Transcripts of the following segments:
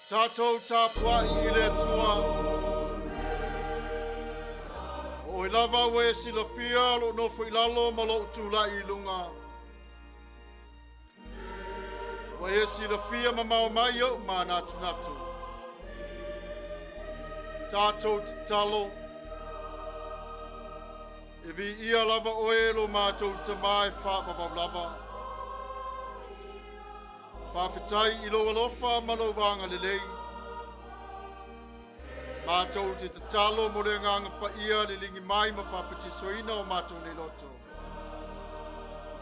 Tatou Tapua'i le Atua. O lava we silafia lo no fo ilalo ma Lotu la ilunga. We silafia ma Omai o Manatu-Autu. Tatou talo. Evi ia lava oe lo mātou tamai wha lava. Whawhitai ilo alofa malobanga lelei. Mātou te tatalo mo le nganga paia le lingi mai ma papati soina o mātou ne loto.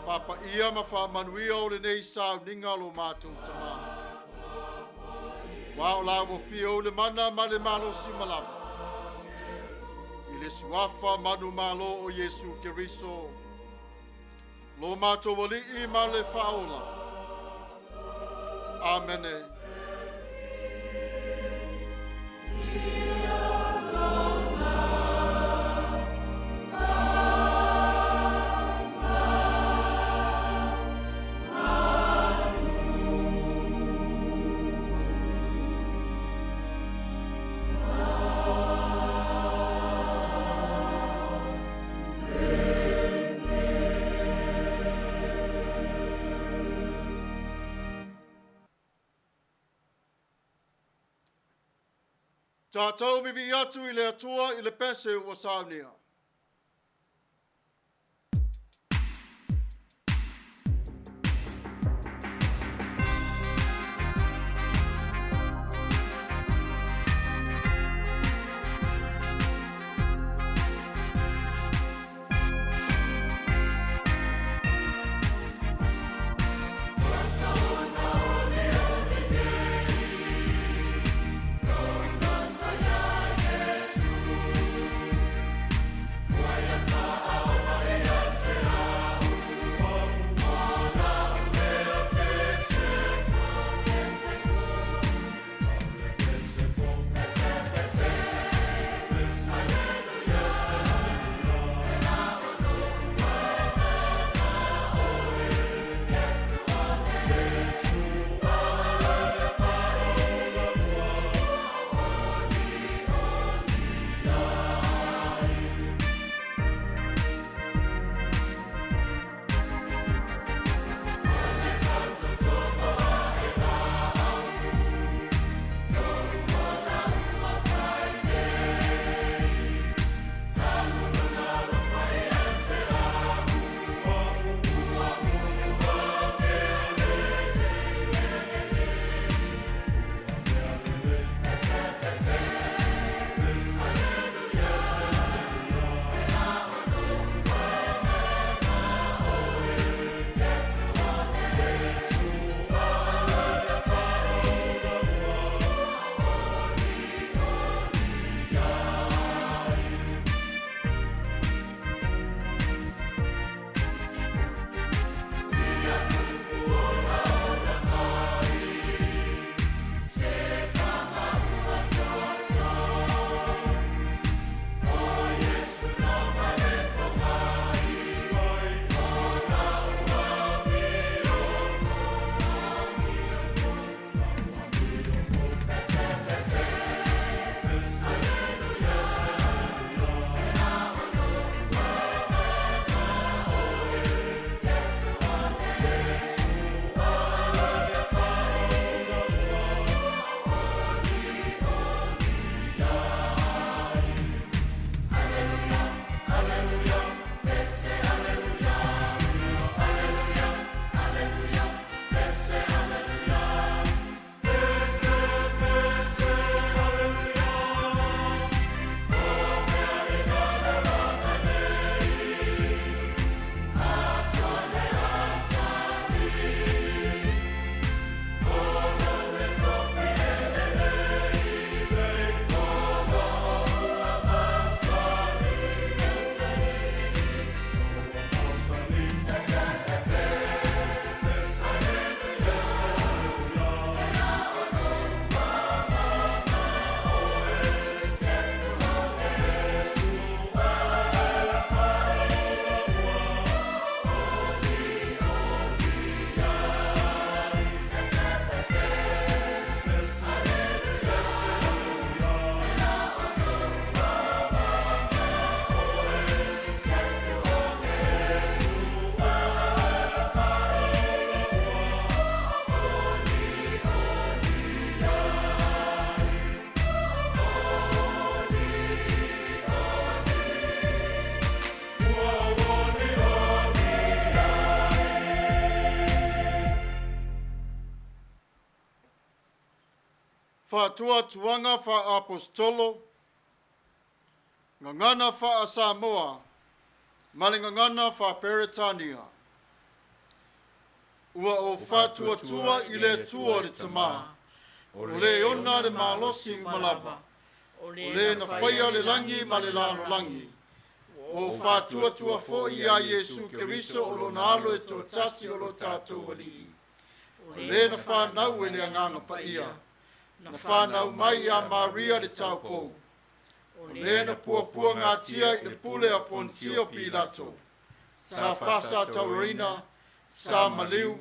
Whapaia ma wha Manuia o le nei Sauniga lo mātou tamai. Wao la mo fio le mana ma le malo si malama. I le suafa manu malo o Yesu Keriso. Lo mātou wali I ma le whaola. Amene. Tatou vivi atu I le Atua I le pese ua Sauniga. whātua tuanga wha apostolo, ngangana wha Samoa, male ngangana wha Peretania. Ua o whātua tua I le tua le tamā, o le ona le malosi malava, o le na whaia le langi ma le lalo langi. O whātua tua fo I a Yesu Keriso o lo na alo e tō tasi o lo Tatou Alii. O le na whanau e le anganga Paia, na whanau mai a Maria le taupou. O le na puapua ngā tia I le pule a Pontio Pilato, sa Fasa Taurina, sa Maliu,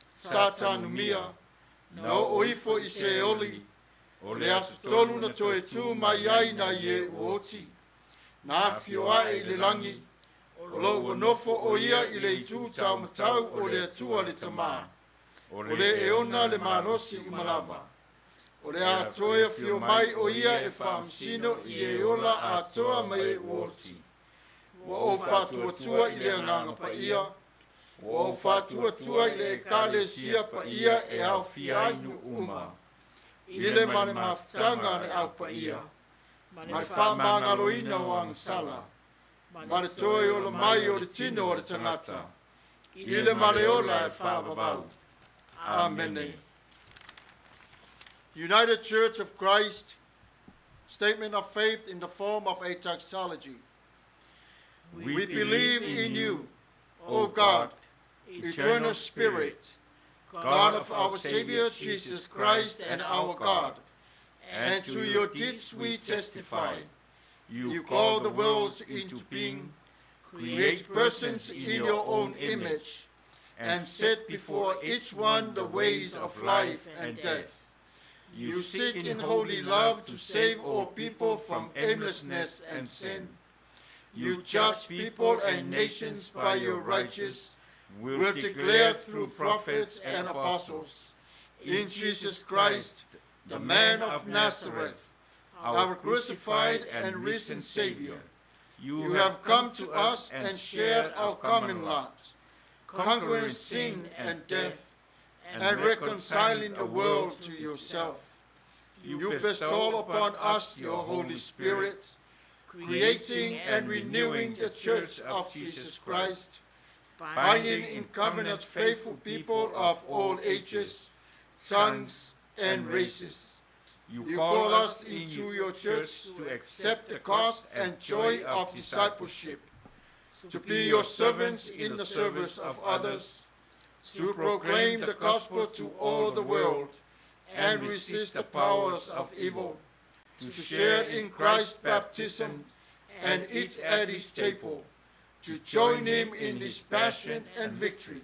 sa Tanumia, na o ifo I se oli, o le asu tolu na toe tu mai ai na ie uoti. Na fioa I le langi, o lo wanofo o ia I le itu tau matau o le atua le tamā, o le eona le manosi umalava, o le atoia fio mai o ia e whamsino I e ola atoa mai uoti. Wa o whatua tua I le anganga Paia, wa o whatua tua I le ekalesia Paia e au fiainu uma, I le mane mafutanga le au Paia. Mai whamangaloina o ang sala, ma le toi o le mai o le tino o le tangata, I le maleola e whababau. Amene. United Church of Christ, statement of faith in the form of a taxology. We believe in you, O God, eternal Spirit, God of our Savior Jesus Christ and our God. And to your deeds we testify. You call the worlds into being, create persons in your own image, and set before each one the ways of life and death. You seek in holy love to save all people from aimlessness and sin. You judge people and nations by your righteous will declare through prophets and apostles. In Jesus Christ, the man of Nazareth, our crucified and risen Savior, you have come to us and shared our common lot, conquering sin and death, and reconciling the world to yourself. You bestow upon us your Holy Spirit, creating and renewing the Church of Jesus Christ, binding in covenant faithful people of all ages, tongues, and races. You call us into your church to accept the cost and joy of discipleship, to be your servants in the service of others, to proclaim the gospel to all the world, and resist the powers of evil, to share in Christ's baptism and eat at his table, to join him in his passion and victory.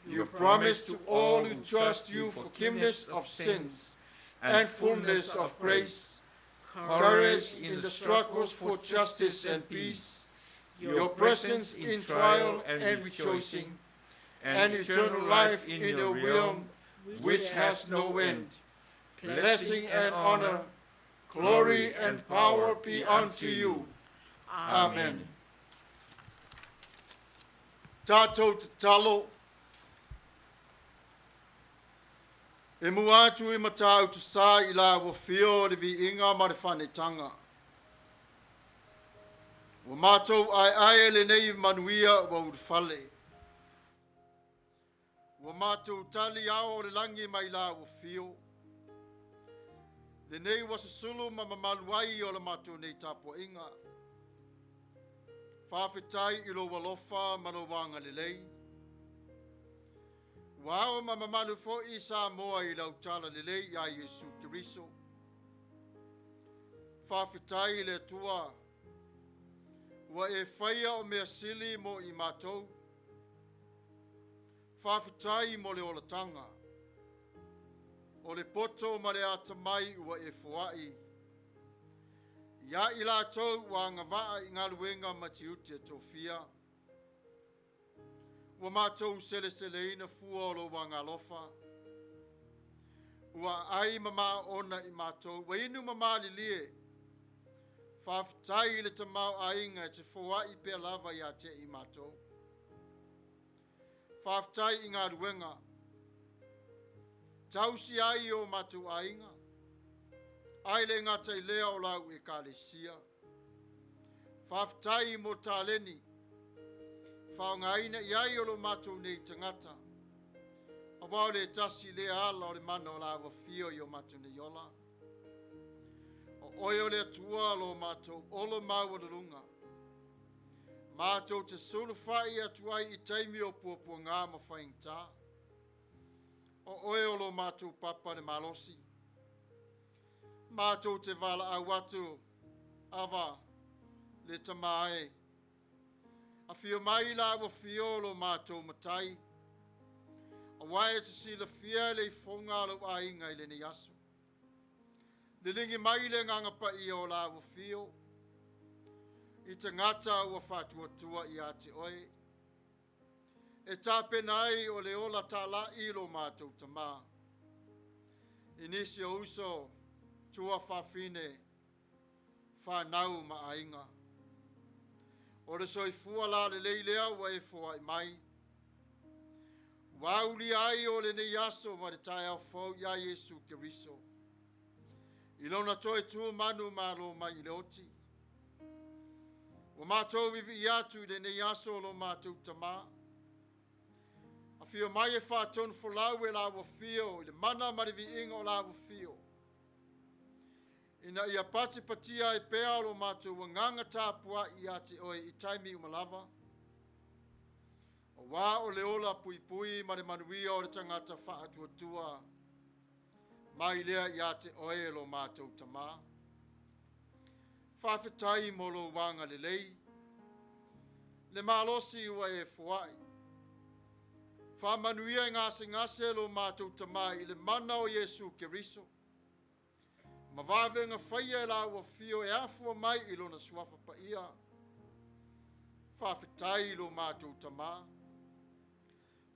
You promise to all who trust you forgiveness of sins and fullness of grace, courage in the struggles for justice and peace, your presence in trial and rejoicing, and eternal life in a realm which has no end. Blessing and honor, glory and power be unto you. Amen. Tatou te talo, e muatu I Manatu-Autu sa I la wafio le vi inga ma le whanetanga. Wa mātou ai le nei Manuia wa urwhale. Wa mātou tali ao le langi mai la wafio. Le nei wasa sulu ma mamaluai o le mātou nei Tapua'i. Whawhetai I lo walofa ma lo wanga le lei. Wao mamamalu fo I Samoa I lautala lelei ya Yesu Keriso. Whawhetai le tua. Wa e whaia o mea sili mo I mātou. Whawhetai mo le olatanga. O le poto ma le atamai ua e fuai. Ia I lātou wa ngawaa I ngā luenga matiutia tofia. Wa mātou sele ina fua o lo wanga lofa. Ua ai mama ona I mātou. Wa inu mama li lie. Whawhetai le tamau ainga te fua I pia lava ia te I mātou. Whawhetai I ngā ruenga. Tausi ai o mātou ainga. ai le ngata I lea o lau e Kalatia. Whaftai mo tāleni, whaongaina iai o lo mātou nei tangata. A wau le tasi le ala o le mana o lawa fio I o mātou nei ola. O oio le atua lo mātou olo maua le lunga. Mātou te sulu whai atuai I taimi o puapua ngā ma whaingta. O oio lo mātou papa le malosi. Mātou te wala au atu, awa, le tamae. A fio mai la wa fio lo mātou matai. A wae te sila fia le Ifoga lo a inga I le ni aso. Le lingi mai le nganga pa I o la wa fio. I te ngata ua whatua tua I ate oe. E tape nai o le ola ta la I lo mātou tama. Inisi o uso tua whawhine whanau ma ainga. O le soifua la le leilea wa e fua I mai. Wauli ai o le nei aso ma le tae au fau ia Yesu Keriso. I lona toe tu manu ma lo mai I le oti. Wa mātou vivi I atu le nei aso lo mātou tama. A fio mai e whātonu folau e la wa fio, I le mana ma le vi inga o la wa fio. Ina ia pati patia e pea lo mātou wa nganga Tapua'i ate oe I taimi umalava. O wā o le ola pui pui ma le Manuia o le tangata whaatuatua. Mai lea I ate oe lo mātou tama. Whawhetai mo lo wanga le lei. Le malosi ua e fuai. Whamanuia ngase lo mātou tama I le mana o Yesu Keriso. Ma wawenga whaia e la ua fio e afua mai I lona suafa paia. Whawhetai lo mātou tama.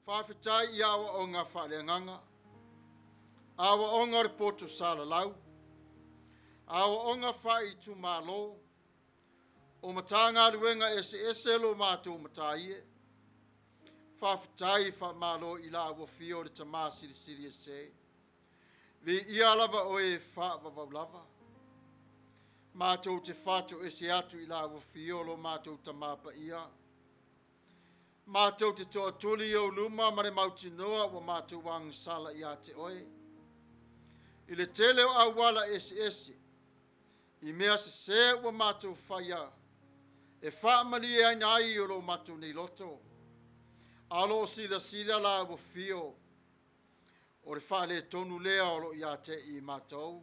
Whawhetai I awa o ngā whaaleanganga. Awa o ngā repoto sala lau. Awa o ngā whai tu mālo. O matanga ruenga ese lo mātou mataie. Whawhetai wha mālo I la ua fio le tama siri e se. Vi ia lava o e whaavavau lava. Mātou te whātou e se atu I la ua fio lo mātou tamapa ia. Mātou te toa tuli o luma ma le mauti noa wa mātou wang sala I ate oe. I le tele o awala ese. I mea se wa mātou whaia. E whaamali e nai o lo mātou nei loto. Alo sila la ua fio. O le whaale tonu lea o lo ia te I mātou.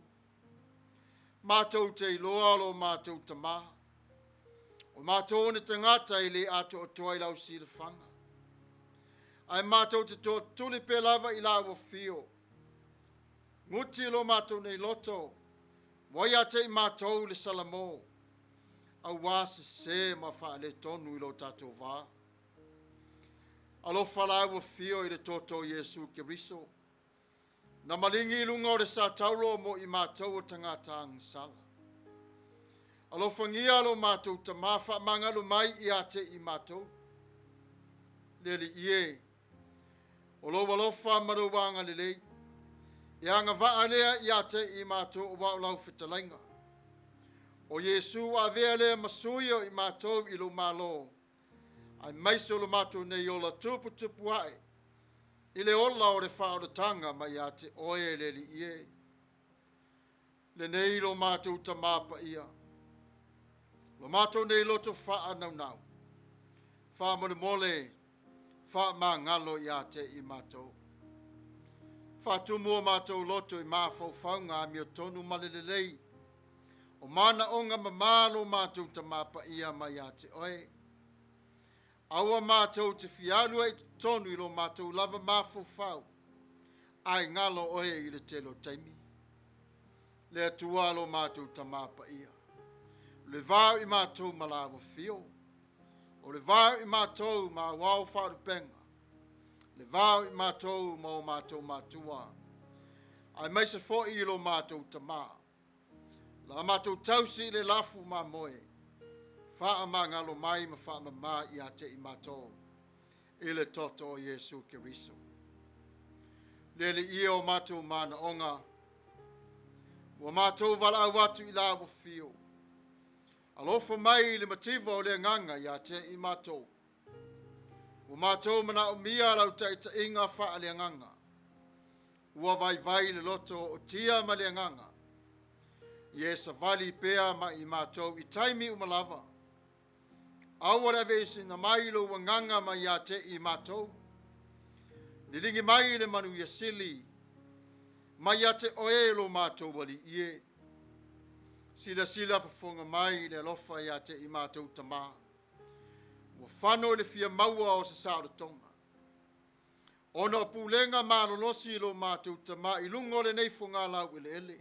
Mātou te iloa lo mātou tama. O mātou ne tangata I le ato o toa I lau sila whanga. Ai mātou te toa tuli pe lava I la ua fio. Nguti lo mātou nei loto. Wai ate I mātou le salamo. Au wāse se ma whaale tonu I lo tatou wā. Alofa la ua fio I le toto Yesu Keriso. Na malingi lunga o le sa tauro mo I mātou o tangata sala. Alofa ngia lo mātou ta mawha mangalo mai I ate I mātou. Leli ie. O lo walofa maruwanga lelei. Ia ngā vaanea I ate I mātou o wau lau whitalainga. O Yesu a vea lea masuia I mātou I lo malo. Ai maiso lo mātou nei o la Tapua'i. I le ola o le whaoratanga mai a te oe le li ie. Le nei lo mātou ta māpa ia. Lo mātou nei loto wha nau. Wha mole, wha mā ngalo I a te I mātou. Wha tumua mātou loto I Mafaufauga mi o tonu malelelei. O mana onga mamalo mātou ta māpa ia mai a te oe. Aua mātou te fialua I tonu I lo mātou lava Mafaufau. Ai ngalo oe I le telo taimi. Le atua lo mātou tamapa ia. Le vau I mātou malawa fio. O le vau I mātou ma wau wharupenga. Le vau I mātou ma o mātou mātua. Ai maise fo I lo mātou tama. La mātou tausi le lafu ma moe. Wha ma ngalo mai ma wha ma I a te I mātou. I le toto o Yesu Keriso. Lele I o mātou mana onga. Ua mātou wala au atu I la ua fio. Alofa mai le mativa o le nganga ia te I mātou. Ua mātou mana o mia lau taita inga wha le nganga. Ua vai le loto o tia ma le nganga. Ie sa vali pea ma I mātou I taimi umalava. Awa le vesi na mai lo ua nganga ma ia te I mātou. Lilingi mai le Manuia sili. Ma ia te oe lo mātou wali ie. Sila fafonga mai le lofa ia te I mātou tama. Ua whano le fia maua o sa saaro tonga. Ona o pulenga malolosi lo mātou tama I lungo le neifonga lau ele ele.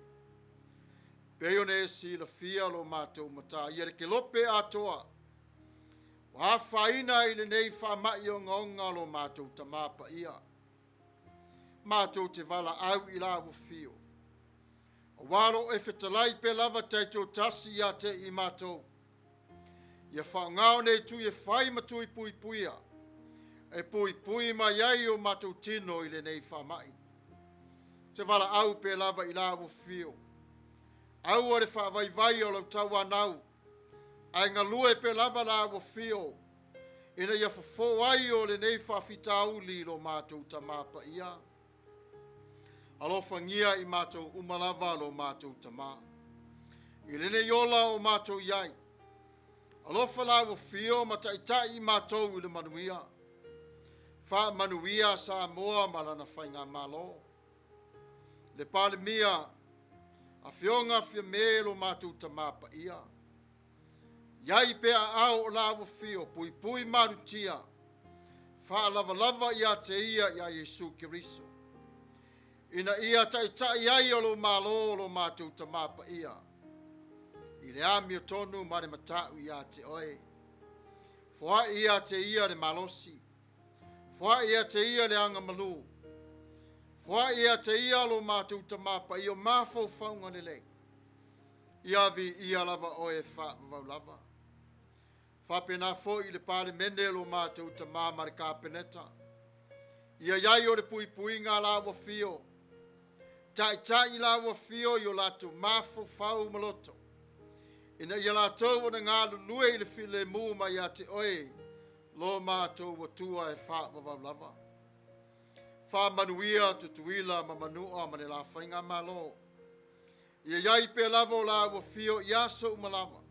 Peo ne sila fia lo mātou mata. Ia ke lope Atua. Wa whaina I le nei whamai o ngonga lo mātou tama Paia. Mātou te wala au I la fio. O walo e whetalai pe lava taito tasi ia te I mātou. Ia whaongao nei tu e whai matui pui puia. E pui mai ai o mātou tino I le nei whamai. Te wala au pe lava I la fio. Au ore whaavai o lau tau anau. Ai ngā lue pe lava la fio. Ina ia whafo ai o le nei Faitau li lo mātou tama Paia. Alofa ngia I mātou umalava lo mātou tama. I lene yola o mātou iai. Alofa la fio ma taitai I mātou I le Manuia. Fa Manuia sa moa malana whainga malo. Le pale mia a fionga fia me lo mātou tama Paia. Iai pea au o la fio pui marutia. Fa lava ia te ia Yesu Kiriso. Ina ia tai ai o lo malo lo mātou tama Paia. I le ami o tonu ma le matau ia te oe. Foa ia te ia le malosi. Foa ia te ia le anga malu. Foa ia te ia lo mātou tama Paia o Mafaufauga lelei. Ia vi ia lava oe wha lava. Whapena fo I le pale mene lo mātou tama ma le kāpeneta. Ia iai o le pui ngā la fio. Tai la fio yo latu Mafaufau maloto. Ina ia latou o na ngā lulue I le file mu ma ia te oe. Lo mātou watua e wha lava. Wha Manuia tutuila ma manua ma le la whainga malo. Ia iai pe lavo la fio ia so umalava.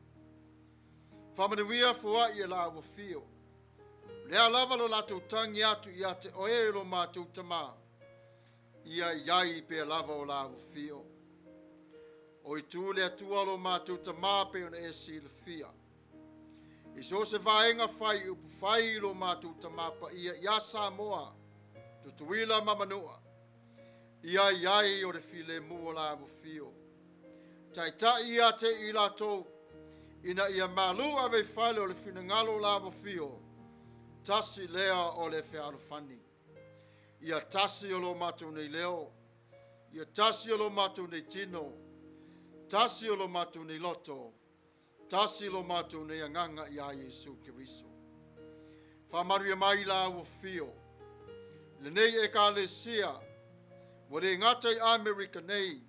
Wha Manuia fua ia la fio. Lea lava lo latou tangi atu ia te oe lo mātou tama. Ia iai pe lava o la fio. O I tu le atua lo mātou tama pe ona e si le fia. I so se vaenga whai upu whai lo mātou tama Paia ia Samoa. Tutuila mamanua. Ia iai o le file mu o la fio. Tai ia te I latou. Ina ia malu ave whale o le finangalo la fio. Tasi lea o le whearofani. Ia tasi o lo mātou nei leo. Ia tasi o lo mātou nei tino. Tasi o lo mātou nei loto. Tasi o lo mātou nei anganga ia Yesu Kiriso. Whamaria mai la fio. Le nei e Kalatia. Wale ngata I Amerika nei.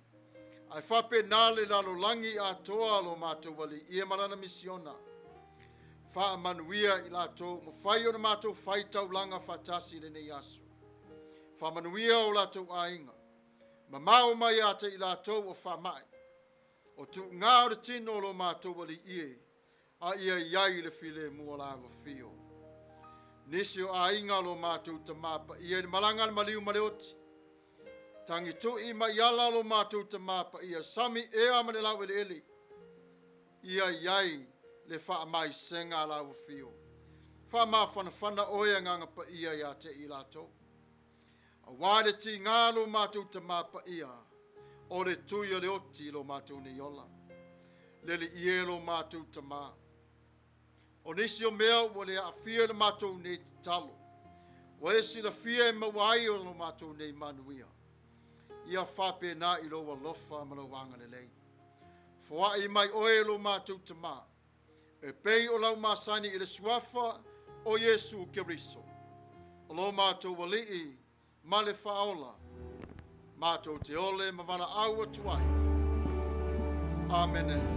Ai whape nale lalo langi Atua lo mātou wali ia marana misiona. Wha Manuia I latou mo whai o na mātou Faitau langa whatasi le nei asu. Wha Manuia o latou ainga. Ma mao mai ate I latou o wha mai. O tu ngā o tino lo mātou wali ie. A ia iai le file mua la fio. Nisi o ainga lo mātou tamapa. Ia ni malanga maliu maleoti. Tangi tu I maiala lo mātou tamapa. Ia sami ea mane lau ele eli. Ia iai le wha mai senga la fio. Wha ma whana oia nganga pa ia te I latou. A wāre ti ngā lo mātou tamapa ia. O le tuia le oti lo mātou ni yola. Lele ie lo mātou tama. O nisi o mea o le a fia le mātou nei talo. O esi la fia e mawai o lo mātou nei Manuia. Ia whape na I lo walofa ma lo wanga le lei. Fua I mai oe lo mātou tama. E pei o lau masani I le suafa o Yesu Kiriso. O lo mātou walii ma le whaola. Mātou te ole ma wana au atuai. Amene.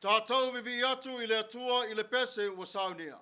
Tatou vivi atu i le atua i le pese ua Sauniga.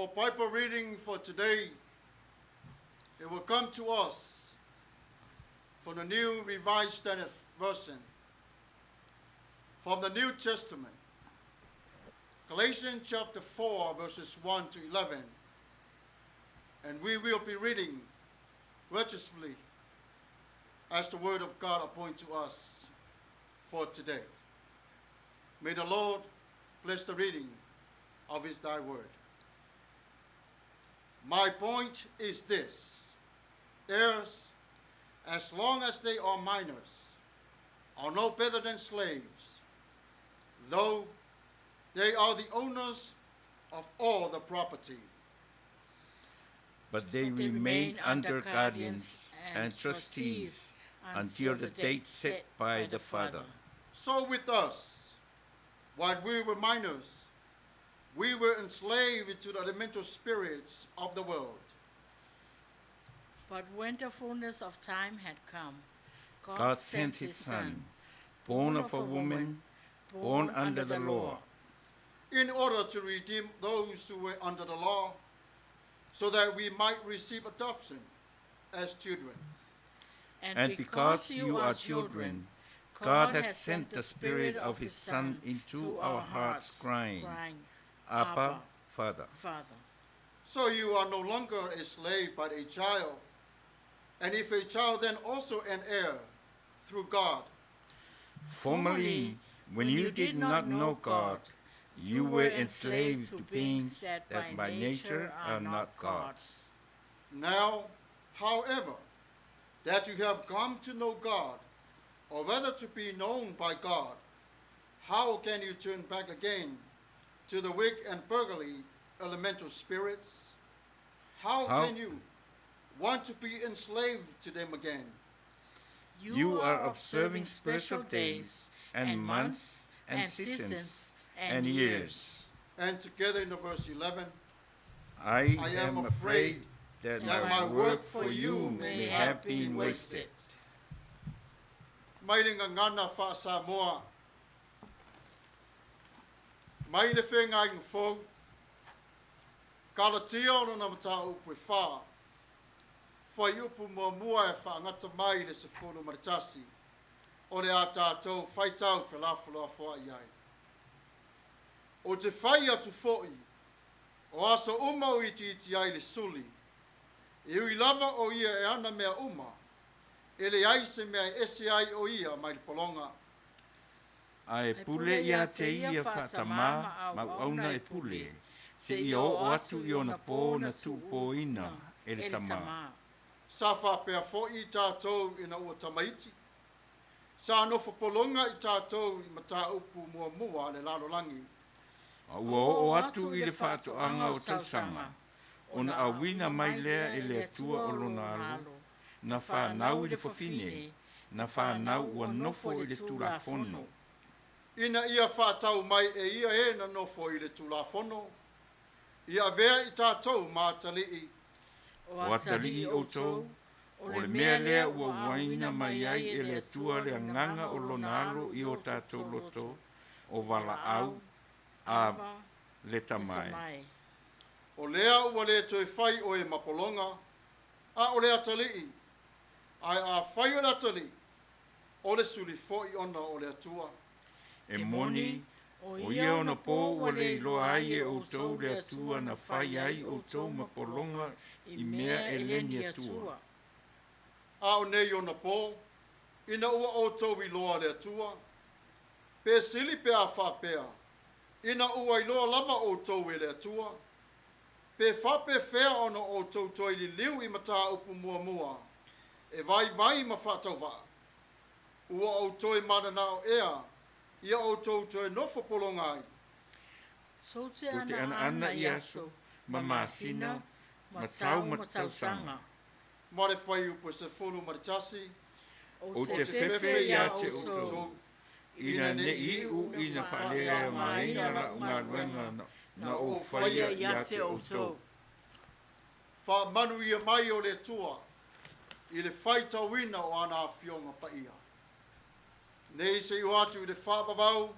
Our Bible reading for today, it will come to us from the New Revised Standard Version, from the New Testament, Galatians chapter 4, verses 1 to 11. And we will be reading religiously as the Word of God appoint to us for today. May the Lord bless the reading of His Thy Word. My point is this: heirs, as long as they are minors, are no better than slaves, though they are the owners of all the property. But they remain under guardians and trustees until the date set by the father. So with us, while we were minors, we were enslaved to the elemental spirits of the world. But when the fullness of time had come, God sent His Son, born of a woman, born under the law, in order to redeem those who were under the law, so that we might receive adoption as children. And because you are children, God has sent the Spirit of His Son into our hearts, crying, Abba, Father. So you are no longer a slave but a child, and if a child, then also an heir through God. Formerly, when you did not know God, you were enslaved to beings that by nature are not God's. Now, however, that you have come to know God, or rather to be known by God, how can you turn back again to the weak and beggarly elemental spirits? How can you want to be enslaved to them again? You are observing special days and months and seasons and years. And together in the verse 11, I am afraid that my work for you may have been wasted. Mai le ngangana wha Samoa. Mai le whenga i ngwhou. Kalatia o na Matau pui wha. Whai upu mua e wha ngata mai le se whunu maritasi. O le a Tatou Faitau whelafula wha iai. O te whai atu fhoi. O aso umau iti iti ai le suli. E ui lava o ia e ana mea uma. Ele ai se mea ese ai o ia mai le polonga. Ai pule ia te ia whatama mau auna e pule. Se i o atu i ona pō na tūpō ina e le tama. Sa whapea fo i tātou ina ua tamaiti. Sa anofo polonga i tātou i Mataupu mua le lalolangi. Ua o atu i le whātoanga o tausanga. Ona awina mai lea e le atua o lona alo. Na whanau i le whawhine, na whanau ua nofo i le tulafono. Ina ia whātau mai e ia e na nofo i le tulafono. Ia vea i tātou mātalii. O atalii o tō, o le mea lea ua waina mai ai e le atua le anganga o lona alo i o tātou loto, o wala au, a le tamai. O lea ua le toi whai o e mapolonga, a o le atalii. Ai a whai o le atali, o le suli fo i ona o le atua. E moni, o ia ona pō ua le iloa ai e o tō le atua na whai ai o tō mapolonga i mea e leni atua. A o nei ona pō, ina ua o tō i loa le atua. Pe sili pe a whapea, ina ua i loa lava o tō e le atua. Pe whape whea ona o tō toi li liu i Mataupu mua. E vai mawhatau wā. Ua o toi mana nao ea, ia o tō toi nofo polonga ai. So te ana i aso, ma masina, ma tau sanga. Ma le whai upo se whunu maritasi. O te whewhe ia te oto. Ina ne iu ina whalea maina la ngā ruenga na o whaia ia te oto. Wha Manuia mai o le tua. I le Faitau ina o ana whionga Paia. Nei se i atu i le whapavau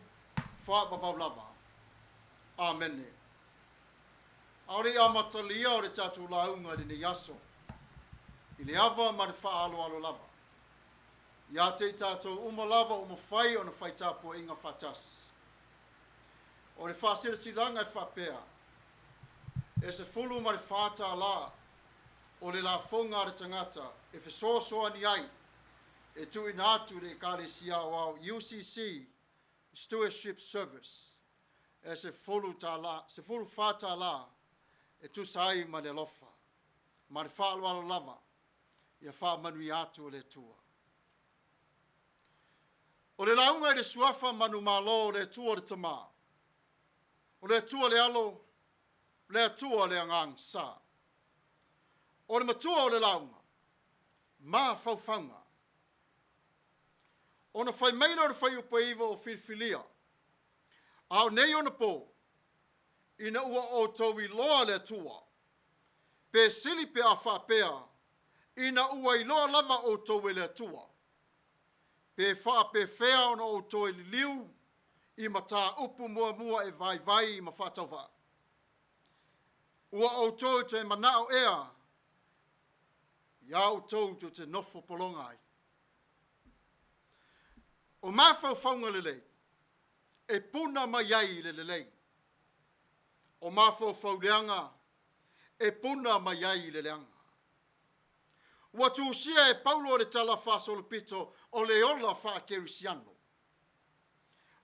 lava. Amene. Aore amatalia o le tatou launga le ne aso. I le ava ma le whaalo lava. Ia te tatou uma lava o mawhai o na whai Tapua'i inga whatas. O le whasirasilanga e whapea. E se fulu ma le whata la o le la fonga le tangata e whesosoa ni ai e tu inatu le Kalatia o UCC Stewardship Service e se fulu whata la e tu sai ma le lofa ma le whaalo lava ia wha Manuia-Autu o le tua. O le launga i le suafa manu malo le tua le tama. O le tua le alo, le tua le angang sa. O le matua o le launga, Mafaufauga. O na whai meina o le whai upa iwa o whilwhilia. Ao nei o na po, ina ua o tau i loa le tua. Pe sili pe a whapea, ina ua i loa lava o tau i le tua. Pe wha pe whea ona o tau i liu, i mata upu mua e vai i Mafuta wa. Ua o tau te manao ea, ia o tau te nofo polongai. O Mafaufauga lelei, e puna mai ai lelei. O Mafaufauleanga, e puna mai ai leleanga. Ua Tusia e Paulo le tala Alopopo o le ola whaakerusiano.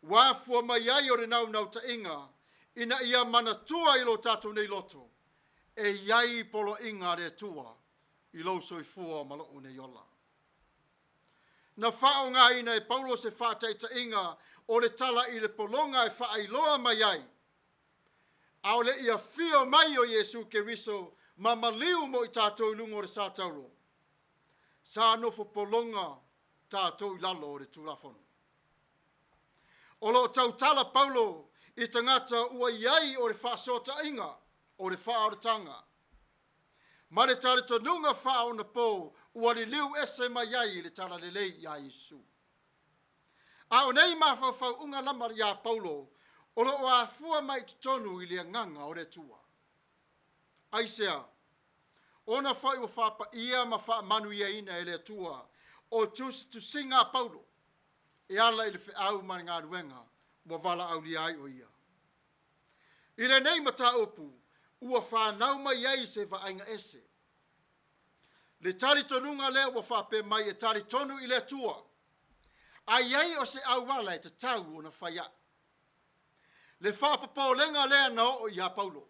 Ua fua mai ai o le nau ta inga, ina ia manatua i lo tatou nei loto, e iai polo inga le tua, i lo soifua malou nei ola. Na whao ngā ina e Paulo se whātaita inga, o le tala i le polonga e whaailoa mai ai. Ao le ia fio mai o Jesu Keriso, ma maliu mo i tātou lungo o le sātauro. Sa nofo polonga tātou i lalo o le tūlafono. O lo tautala Paulo i tangata ua iai o le whaasota inga, o le whaaoratanga. Ma le tare tonunga whao na po, ua li liu ese mai iai le tala lelei ia Jesu. A o nei Mafaufauga lama ia Paulo, o lo a fua mai tonu i le nganga o le tua. Aisea, ona whai o whapa ia ma wha Manuia ina e le tua, o Tusi ngā Paulo, e ala i le whiau mani ngā ruenga, ua wala au li ai o ia. I le nei Matau-Autu, ua whanau mai ai se whainga ese. Le tari tonunga lea ua whape mai e tari tonu i le tua, ai ai o se au wala e te tau o na whaia. Le whapapo lenga lea na o ia Paulo.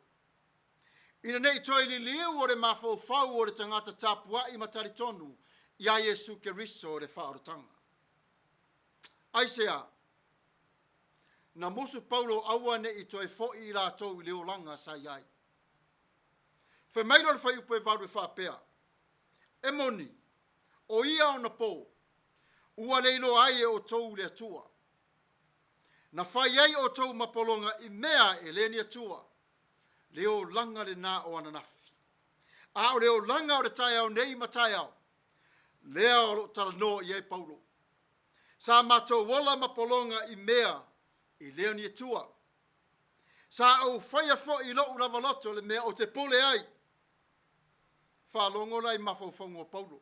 Ina nei toi li liu o le Mafaufau o le tangata Tapua'i matari tonu, ia Jesu Keriso o le whaorotanga. Aisea, na musu Paulo aua ne i toi fo'i i la tau i leo langa sa iai. Whe mailo le whai upo e varu e whapea. E moni, o ia o na po, ua leilo ai e o tau le atua. Na whai ai o tau mapolonga i mea e leni atua. Leo langa le nā o ananafi. A o leo langa o le tai au nei matai au. Lea o tala no i e Paulo. Sa mato wala mapolonga i mea i leo ni atua. Sa au whaia fo i lo ulava loto le mea o te pole ai. Whalongo lai Mafaufauga o Paulo.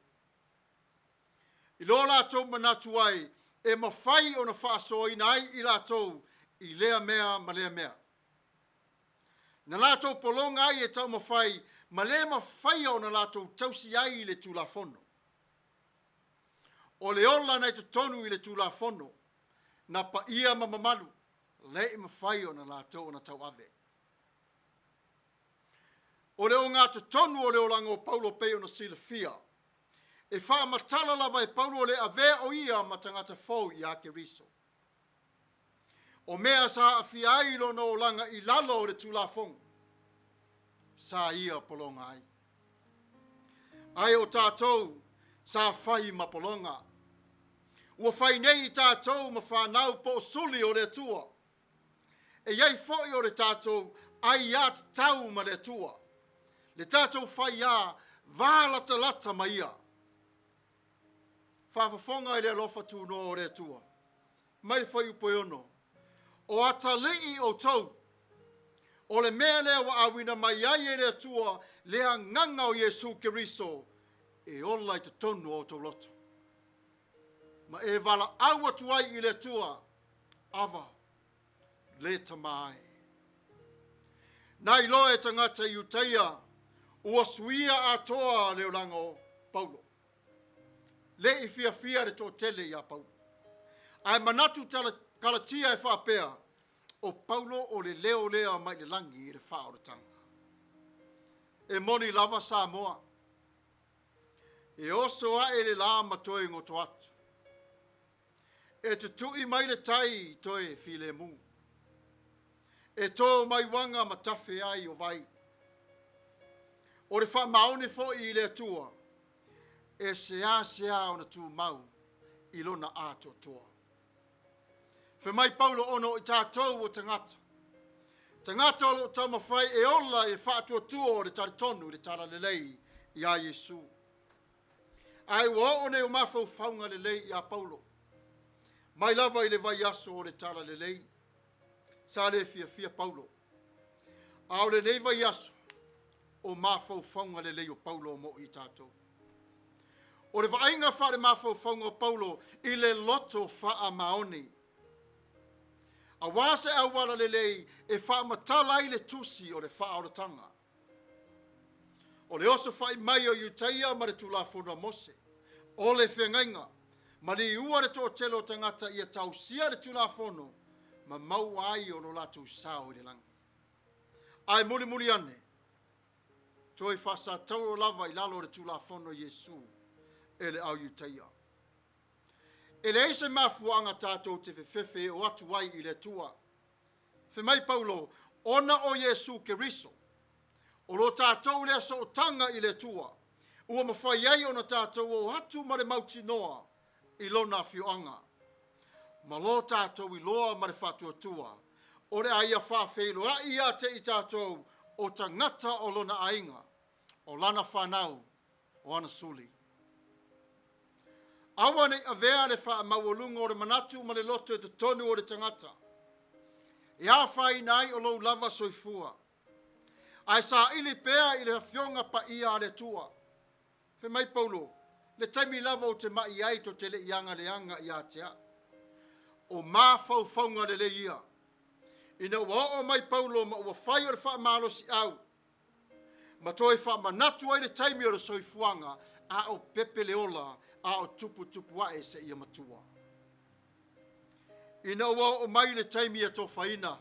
I lo la tau Manatu-Autu e mawhai o na whaasoa inai i la tau i lea mea ma lea mea. Na la tau polonga ai e tau mawhai ma lea mawhai o na la tau tausi ai i le tūlafono. O le ola nei te tonu i le tūlafono na pa ia ma mamalu le i mawhai o na la tau o na tau ave. O le o ngā te tonu o le o lango Paulo pei o na silafia. E wha matala lava e Paulo le ave o ia ma tangata fau i a Keriso. O mea sa a fiailo no langa i lalo o le tūlafong. Sa ia polonga ai. Ai o tātou sa whai ma polonga. Ua whai nei tātou ma whanau po suli o le tua. E iei foi o le tātou ai at tau ma le tua. Le tātou whai a vālata lata ma ia. Whawhawhonga i le lofa tū no o le tua. Mai whai upo ono. O atalii o tau. o le mea lea wa awina mai ai e le atua lea nganga o Yesu Keriso e ola i te tonu o tau loto. Ma e wala aua tuai i le atua ava le tamai. Nai loe tangata i utaia ua suia atoa leo lango Paulo. Le i fia fia le tō tele ia Paulo. Ai manatu Kalatia e whapea o Paulo o le leo lea mai le langi i le wha o le tanga. E moni lava Samoa. E oso a e le la matoi ngo to atu. E te tui mai le tai toe file mu. E tō mai wanga Matafeo ai o vai. O le wha maone fo i le atua. E sea o na tū mau i lona ato toa. Fe mai Paulo ono i tātou o tangata. Tangata o lo tau mawhai e ola i whaatua tua o le taritonu le tara lelei i a Yesu. Ai wa one o Mafaufauga lelei i a Paulo. Mai lava i le vai aso o le tara lelei. Sa le fia Paulo. Au le nei vai aso o Mafaufauga lelei o Paulo mo i tātou. O le vainga wha le Mafaufauga o Paulo i le loto wha maoni. A wase au wala lelei e wha matala i le tusi o le wha o le tanga. O le oso wha i mai o Utaia ma le tula whunua mose. O le whengainga. Ma li ua le tō telo tangata i a tausia le tula whono. Ma mau ai o lo latu sao i le langa. Ai muli ane. Toi whasa tauro lava i lalo le tula whono Yesu. E le au Utaia. E le eise mafuanga tātou te whewhewe o atu ai i le tua. Fe mai Paulo, ona o Yesu Keriso. O lo tātou le so tanga i le tua. Ua mawhai ai ona tātou o atu ma le mauti noa i lona fioanga. Ma lo tātou i loa ma le whatua tua. O le aia whawhelo a ia te i tātou o tangata o lona ainga. O lana whanau o ana suli. Awa nei avea le wha mawalunga o le manatu ma le loto e te tonu o le tangata. E a whai nai o lou lava soifua. Ai sa ili pea i le fionga Paia le tua. Fe mai Paulo, le taimi lava o te mai ai to te le ianga i a tea. O Mafaufauga le ia. Ina ua o mai Paulo ma ua whai o le wha malo si au. Ma toi wha manatu ai le taimi o le soifuanga a o pepe le ola a o tupu wae se ia matua. Ina ua o mai le taimi e to whaina.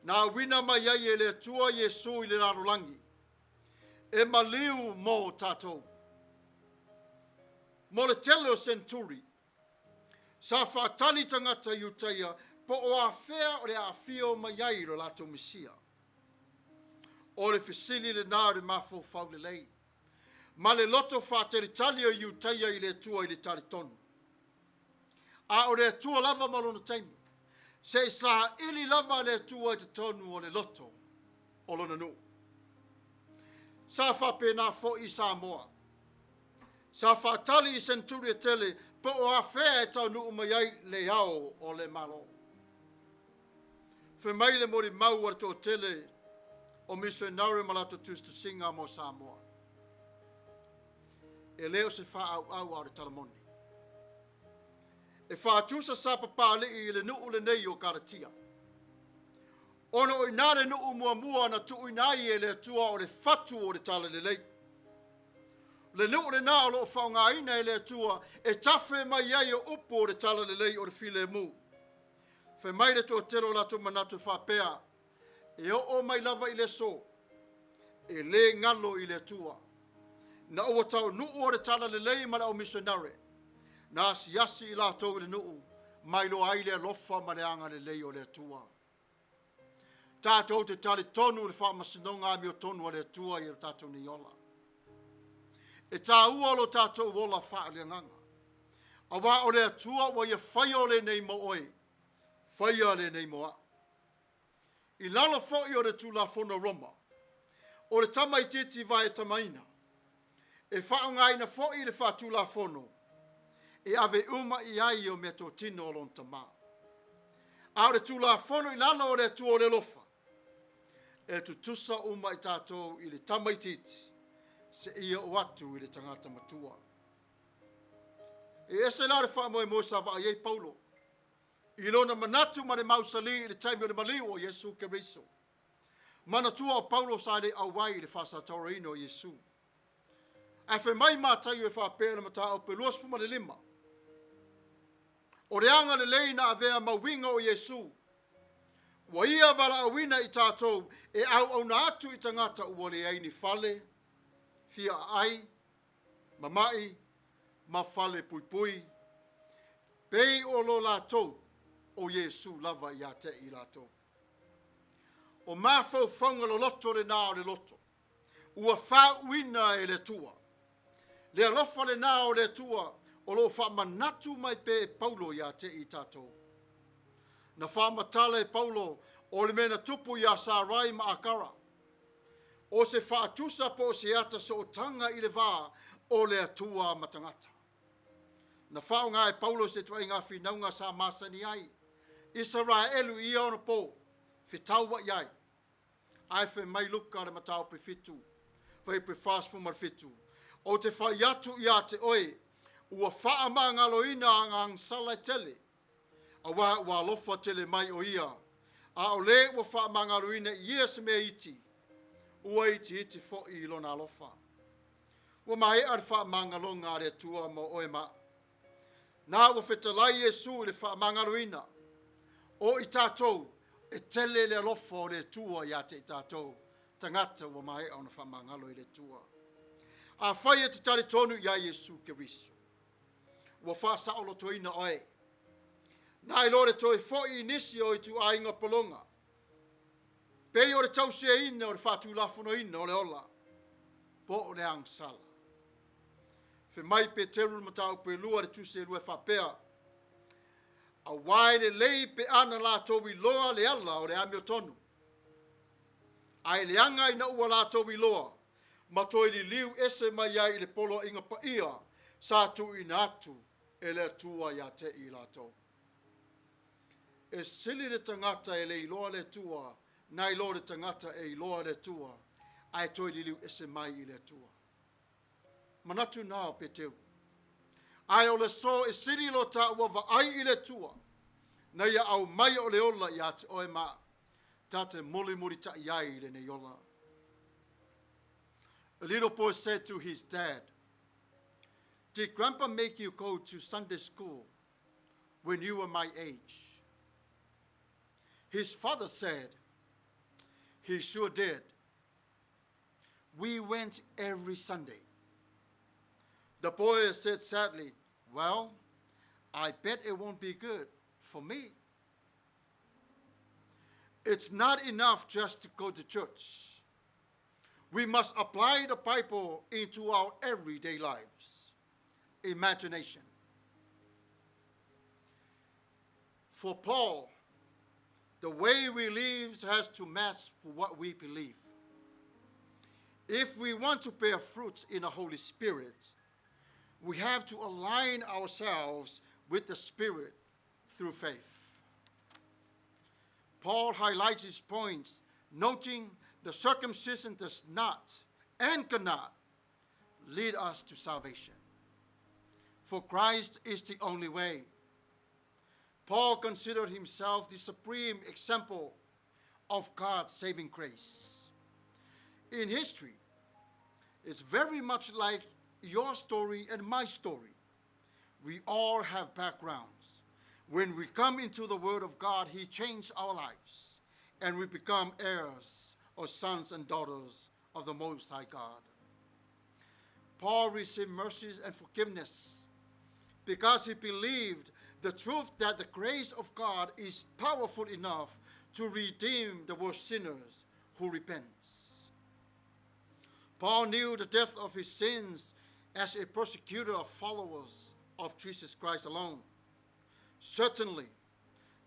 Na wina mai ai e le atua Yesu i le rarolangi. E maliu mo Tatou. Mo le tele o Centuri. Sa whaatani tangata Utaia po o a whea o le a whio mai ai lo lato misia. O le fisili le nā le Mafaufauga le lei. Ma le loto whateritali o Utaia i le atua i le taritonu. A o le atua lava malona taimi. Se sa ili lava le atua i te tonu o le loto o lona nu. Sa whapena fo i Samoa. Sa whaatali i Centuria tele po o a whea e tau nuu mai ai le au o le malo. Fe mai le mori mau ar tō tele o misionari Manatu-Autu singa mo Samoa. E leo se wha au au le talamoni. E wha atusa sa papale i le nuu le nei o Kalatia. Ono o ina le nuu mua na tu inai e le atua o le fatu o le tala le lei. Le nuu le nā o lo whaunga ina e le atua e tawhe mai ai o upo o le tala le lei o le file mu. Fe mai le tō tero lato manatu whapea. E o mai lava i le so. E le ngalo i le atua. Na ua tau nuu o le tala le lei ma le au missionare. Na siasi i lato i le nuu. Mai lo ai le lofa ma le anga le lei o le atua. Tātou te tali tonu le whamasinonga ami o tonu o le atua i o tātou ni ola. E tā ua lo tātou wola wha le nganga. A wā o le atua wa ia whai o le nei mo oi. Whai o le nei moa. I lalo fo i o le tula fono Roma. O le tamai titi vai tamaina. E whaongaina fo i le whatula fono. E ave uma i ai o mea tō tino o lon tama. A o le tula fono i lalo o le atua o le lofa. e tutusa uma i tātou i le tamaititi, se ia o atu i le tangata matua. E ese la le wha moe mo sa wa iei Paulo, i lona manatu ma le mausali i le taimi o le maliu o Yesu Keriso. Manatua o Paulo sa le awai i le whasa tauraino o Yesu. Ai whai mai mātai e whapea le mata o peluas fuma le lima. O le anga le leina a vea mawinga o Yesu. Wa ia wala awina i tātou e au na atu i tangata ua le ai ni fale, fia ai, mamai, mafale pui pui. Pei o lo lātou o Yesu lava i a te i lātou. O Mafaufauga lo loto le nā o le loto. Ua whauina e le tua. Le alofa le nā o le tua o lo whamanatu mai pe Paulo i a te i tātou. Na whamatala e Paulo o le mena tupu i a Sarai ma akara. O se whaatusa po se ata so o tanga i le vā o le atua matangata. Na whaunga e Paulo se tuai ngā whinaunga sa masani ai. Israelu i ona po. Faitau wa iai. Ai whai mai luka le matau pe fitu. Whai pe Faasifo mar fitu. O te whai atu i a te oe. Ua wha ngaloina ngang salai tele. A wa lofa tele mai o ia. A o le ua wha ngaloina ia se mea iti. Ua iti fo i lona lofa. Ua mai ar wha mangalonga le tua mo oe ma. Nā ua whetalai Yesu le wha ngaloina. O i tātou. E tele le lofo le tua ia te tātou. Tagata wa mai au na whamangalo i le tua. A whai e te tari tonu ia Yesu Keriso. Wa wha olo toina oe. Nā i lore toi fōi nisi o i tu ainga polonga. Pei o le tausia ina o le whātu lafono ina o le ola. Po o le angsala. Whe mai pe teru matau pe lua le Tusi e lue whapea. A wai le lei pe ana la towi loa le ala o le ami o tonu. Ai le anga ina ua la towi loa. Ma toi li liu ese mai ai le polo inga Paia. Sa tu ina atu e le tua ia te i la tau. E sili le tangata e le iloa le tua. Na ilo le tangata e iloa le tua. Ai toi li liu ese mai i le tua. Manatu nao pe teu. Ai o le so e siri lo ta ua va ai i le tua. Na ia au mai o le ola i ate oe ma. Ta te moli muri ta iai le ne ola. A little boy said to his dad, "Did Grandpa make you go to Sunday school when you were my age?" His father said, "He sure did. We went every Sunday." The boy said sadly, "Well, I bet it won't be good for me." It's not enough just to go to church. We must apply the Bible into our everyday lives. Imagination. For Paul, the way we live has to match for what we believe. If we want to bear fruit in the Holy Spirit, we have to align ourselves with the Spirit through faith. Paul highlights his points, noting the circumcision does not and cannot lead us to salvation. For Christ is the only way. Paul considered himself the supreme example of God's saving grace. In history, it's very much like your story and my story. We all have backgrounds. When we come into the Word of God, He changed our lives, and we become heirs or sons and daughters of the Most High God. Paul received mercies and forgiveness because he believed the truth that the grace of God is powerful enough to redeem the worst sinners who repent. Paul knew the depth of his sins as a persecutor of followers of Jesus Christ alone. Certainly,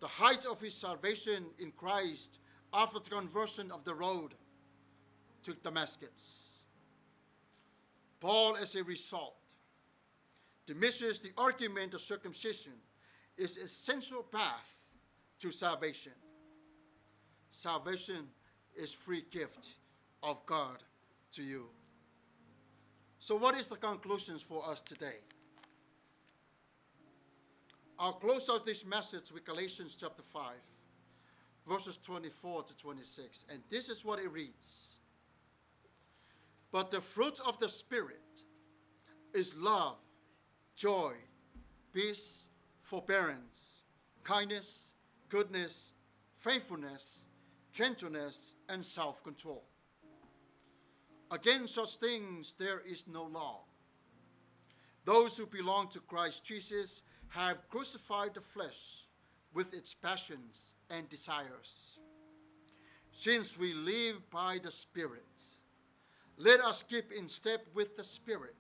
the height of his salvation in Christ after the conversion of the road to Damascus. Paul, as a result, dismisses the argument that circumcision is an essential path to salvation. Salvation is free gift of God to you. So what is the conclusions for us today? I'll close out this message with Galatians chapter 5, verses 24 to 26. And this is what it reads. But the fruit of the Spirit is love, joy, peace, forbearance, kindness, goodness, faithfulness, gentleness, and self-control. Against such things there is no law. Those who belong to Christ Jesus have crucified the flesh with its passions and desires. Since we live by the Spirit, let us keep in step with the Spirit.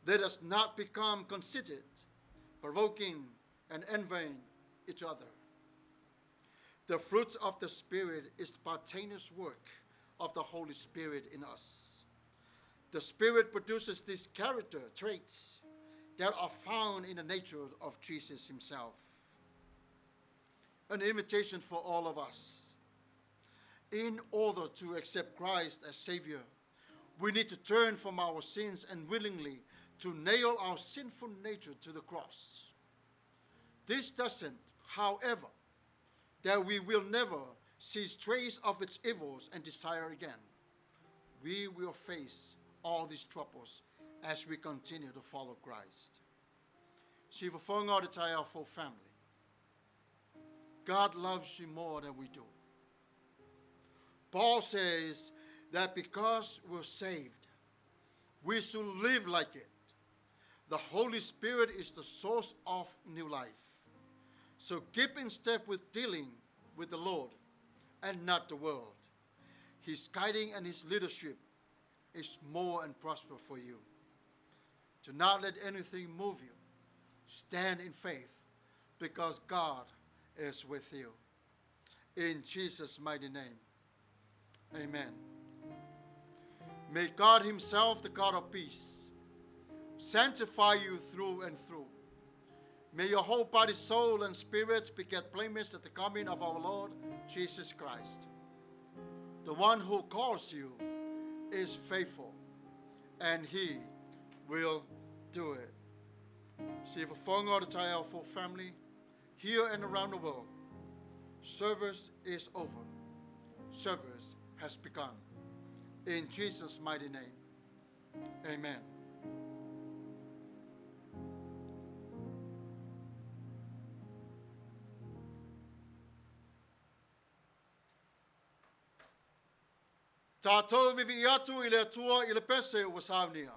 Let us not become conceited, provoking and envying each other. The fruit of the Spirit is the spontaneous work of the Holy Spirit in us. The Spirit produces these character traits that are found in the nature of Jesus himself. An invitation for all of us. In order to accept Christ as Savior, we need to turn from our sins and willingly to nail our sinful nature to the cross. This doesn't, however, that we will never see trace of its evils and desire again. We will face all these troubles as we continue to follow Christ. Faufauga the Tatou family. God loves you more than we do. Paul says that because we're saved, we should live like it. The Holy Spirit is the source of new life. So keep in step with dealing with the Lord and not the world. His guiding and his leadership is more and prosper for you. Do not let anything move you. Stand in faith because God is with you. In Jesus' mighty name, amen. May God himself, the God of peace, sanctify you through and through. May your whole body, soul, and spirit be kept blameless at the coming of our Lord Jesus Christ. The one who calls you is faithful, and he will do it. Faufauga the Tatou family, here and around the world, service is over. Service has begun. In Jesus' mighty name, amen. Tatou vivi atu i le atua i le pese ua Sauniga.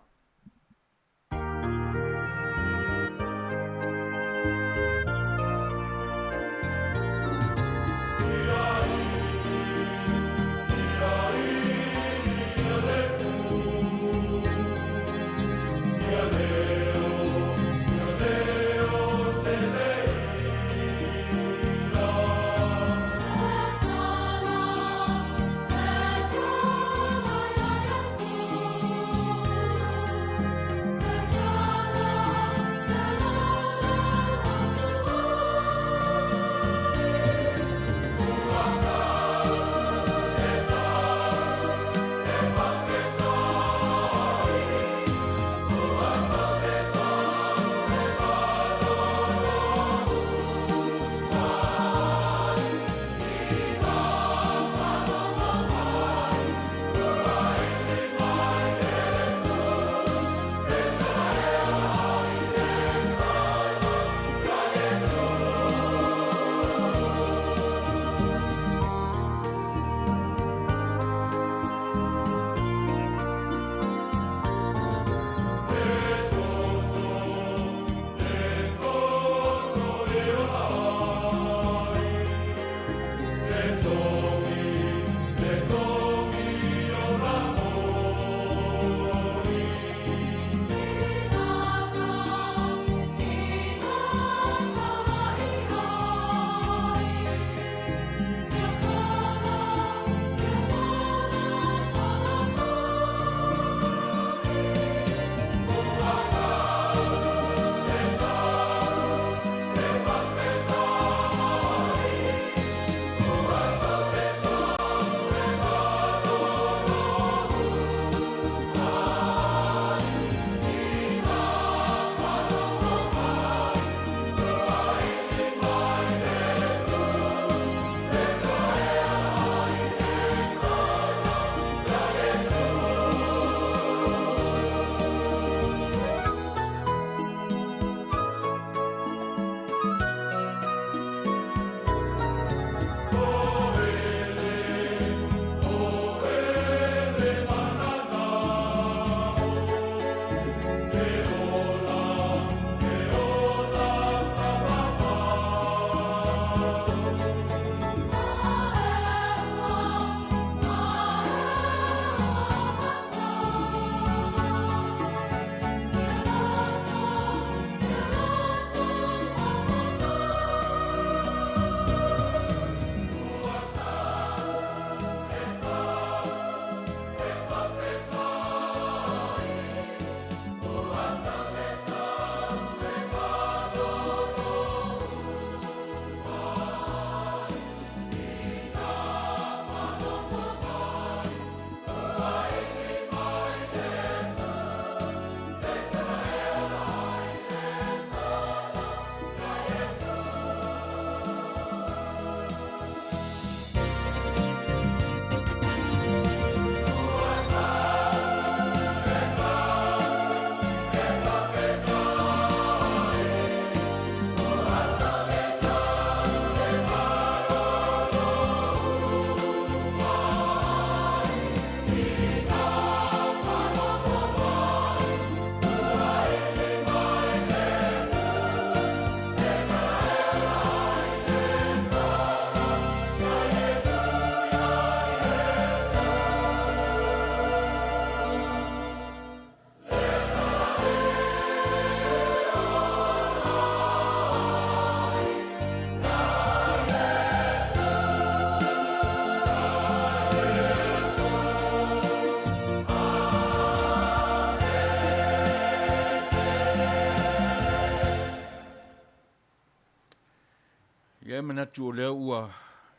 Ia manatu o lea ua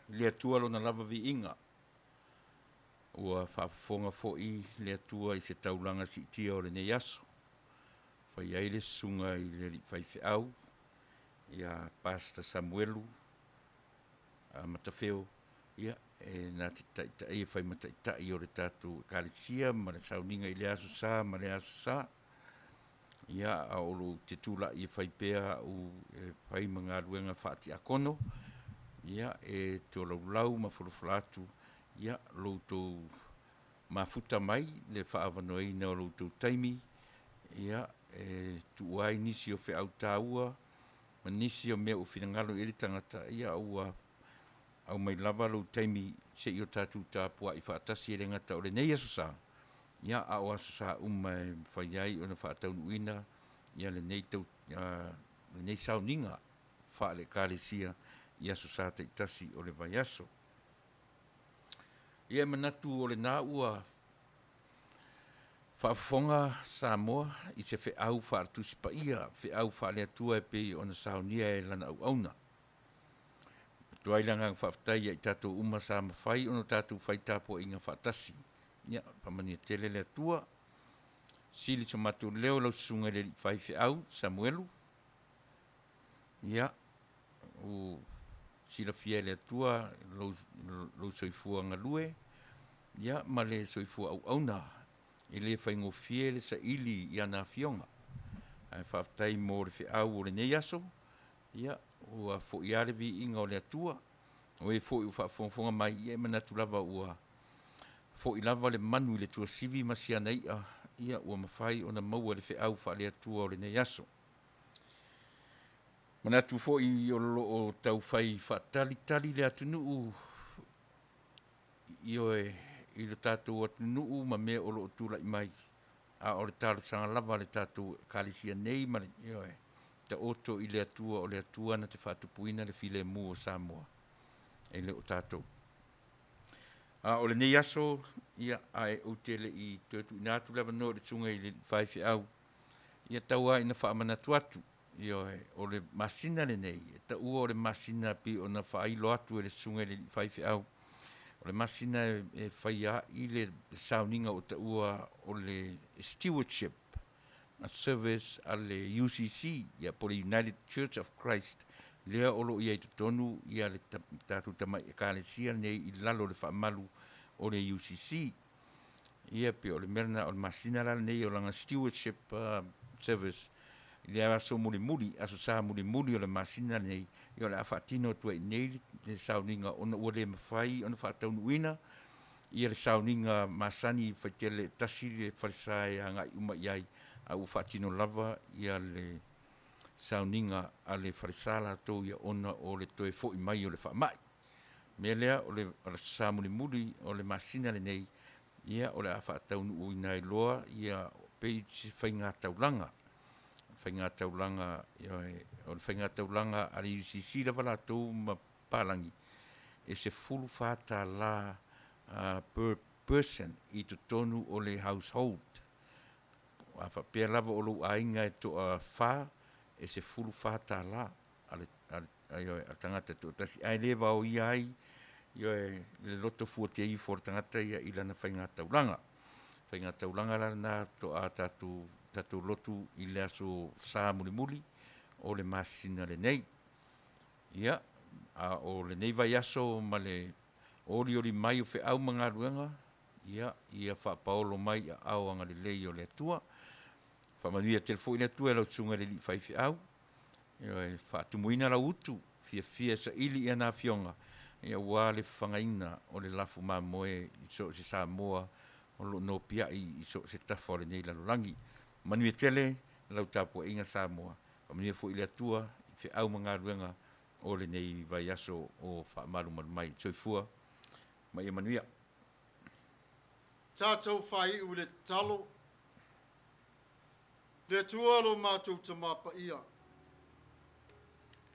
le atua lona lava vi inga. Ua whaafonga fo'i le atua I se taulanga si itia o le nei aso. Whai aile sunga I le Faitau. Ia Pastor Samuelu. Matafeo. Ia nā te taitai e whai mataitai o le Tatou Kalatia. Ma le Sauniga I le aso sa, ma le aso sa. Ia a olo te tula I whai pēa u whai mga ruenga whaati akono. Ia tō lau mafulufulatu. Ia Lotu Mafuta mai le whaavanoei na Lotu taimi. Ia tuai nisi o whiau tāua. Ma nisi o mea o whinangalo I le tagata. Ia au mai lava lo taimi se I o Tatou Tapua'i whaatasi e le ngata o le nei asasa. Ia a o asasa umai whaiai o na whaataunuina. Ia le nei tau le nei Sauniga wha le Kalatia. Ia asasa te itasi o le vaiaso. Ia manatu o le nā ua whaafonga Samoa I se whiau Tusi Paia. Whiau le atua e pei o na Sauniga e lana au auna. Tuailanga whaftai I tatou uma sa mawhai o na tatou Faitau inga whaatasi. Ia, pamania tele le atua. Sili sa matu leo lau sunga le whiau Samuelu. Ia, o sila fia le atua lau soifua ngalue. Ia, ma le soifua au auna. I le whaingo fie le sa ili I ana fionga. Whaftai mo le whiau o le nei aso. Ia, ua fo I arevi inga o le atua. O e fo I whaafonga mai I manatu lava ua. Fo I lava le manu le tua sivi masiana ia. Ia ua mawhai o na maua le whiau wha le atua o le nei aso. Manatu fo I o lo o tau whai whaatali le atunuu. I le tatou atunuu ma mea o lo o tula I mai. A o le talo sanga lava le tatou Kalatia nei ma le ta oto I le atua o le atua na te whaatupuina le file mu o Samoa. E le o tatou. O le nei aso, ia ai o tele I tuetu inatu lewa no le tunga I le whaiwhiau. Ia taua ina wha Manatu-Autu. Ia o le masina le nei. Ta ua o le masina pi o na whailo atu e le tunga I le whaiwhiau. O le masina e whaia I le Sauniga o ta ua o le stewardship. A service a le UCC, ia po le United Church of Christ. Lea olo ia I tonu, ia le tatou tamai e Kalatia nei I lalo le whaamalu o le UCC. Ia pe o le merna o le masina la nei o langa stewardship service. Lea aso muli, aso sa muli o le masina nei. Ia o le awhaatino tua I nei le Sauniga ona ua le mawhai, ona whaataunuina. Ia le Sauniga masani whaitele tasi le wharisai a ngai uma iai. A u whaatino lava ia le Sauniga a le wharisala tau ia ona o le toe fo I mai o le whaamai. Mea lea o le sa muli o le masina le nei, ia o le a whaataunu uina I loa, ia pei whainga taulanga. Whainga taulanga, o le whainga taulanga a le UCC la wala tau ma palangi. E se fulu whata la per person I to tonu o le household. A whapea lava o lo ainga e to a wha, e se fulu whata la, a tangata to. Tasi ai lewa o iai, le loto fua te I for tangata ia I lana whainga taulanga. Whainga taulanga la na to a tatou lotu I le aso sa muli o le masina le nei. Ia, o le nei vai aso ma le oli mai o whiau mga ruenga. Ia whapaolo mai a au anga le lei o le atua. Manuia telefo ina tu ela tsunga le whaiwhiau. Ia whaatumuina la utu. Fia sa ili ia nā fionga. Ia wā le whangaina o le lafu mā moe I so se Samoa o lo no pia I so se tafo le nei lalolangi. Manuia tele lau Tapua'i inga Samoa. Manuia fo ile atua I whiau mga ruenga o le nei vai aso o whaamaru mai. Soifua, mai Manuia. Tatou whai u le talo. Le tualo mātou tama Paia.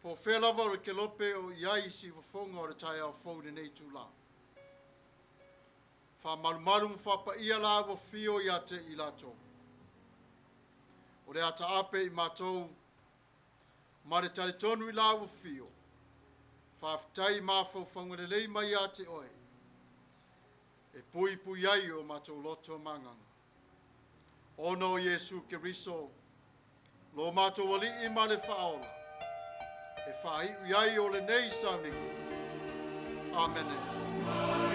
Po whelava o ke lope o iai si wafonga o le tai au fōne nei tūla. Wha marumaru mwha Paia la wa fio ia te I lato. O le ata ape I mātou, ma le tale tonu I la wa fio. Whaftai Mafaufauga le lei mai a te oe. E pui pui ai o mātou loto manganga. Ono Iesu Keriso, lo mātou ali I ma le whaola. E whai ui ai o le nei Sauniga. Amene.